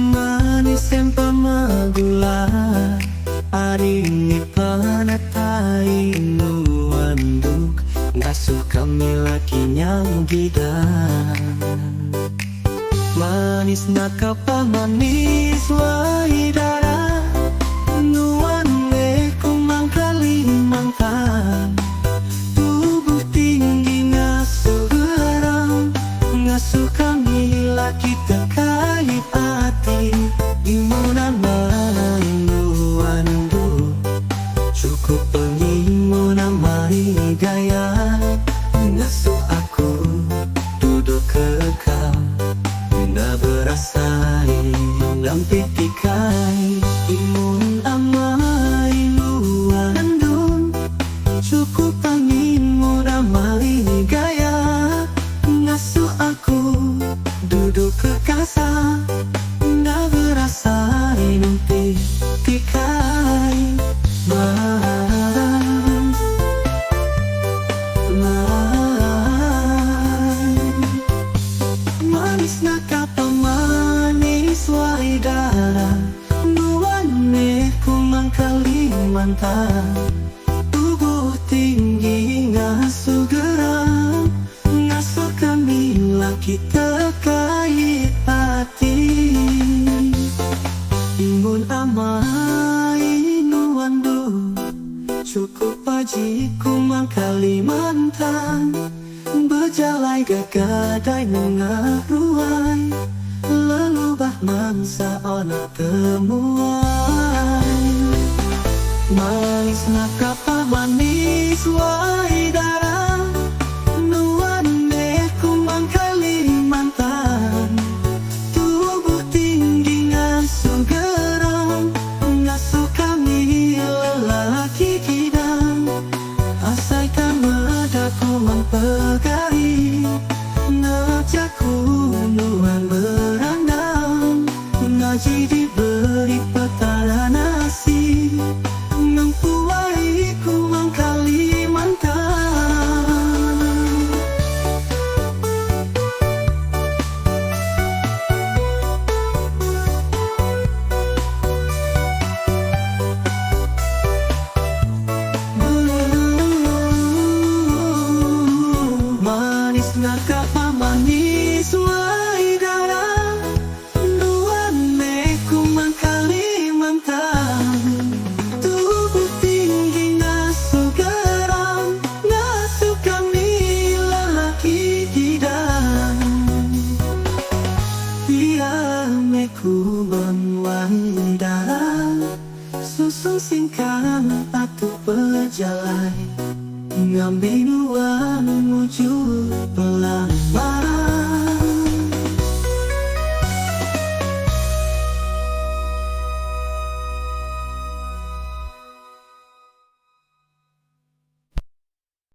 Manis sempama gula ari ni panatai nuanduk ngasuh kami lakinya gidan. Manis nakapa manis waidara nuane kumang Kalimantan. Tubuh tinggi ngasuh garam ngasuh kami laki terkait hati. Imunan nuandu cukup pengimunan mari gaya ngasuh aku duduk kekal. Nda berasai lampitikai imun amai luandun cukup angin ramai gaya ngasuh aku duduk kekasa. Nda berasai lampitikai manis nakapa manis waidara nuane kumang Kalimantan. Tubuh tinggi ngasuh geram ngasuh kami laki terkait hati. Imun amai nuandu cukup paji kumang Kalimantan. Berjalai gagadai mengaruai lelubah mangsa ona temuai. Manis nakapa manis waidara nuane kumang Kalimantan. Tubuh tinggi ngasuh geram ngasuh kami lelaki kidang. Asai tamada kumang pegari ngajakku nuan berandang. Ngaji diberi petara nasi mempuai kumang Kalimantan. Manis nakapa manis waidara nuane kumang Kalimantan. Tubuh tinggi ngasuh garam ngasuh kami lelaki hidang. Biame kumang waidara susun singkang atu berjalai ngambil nuan menuju pelan.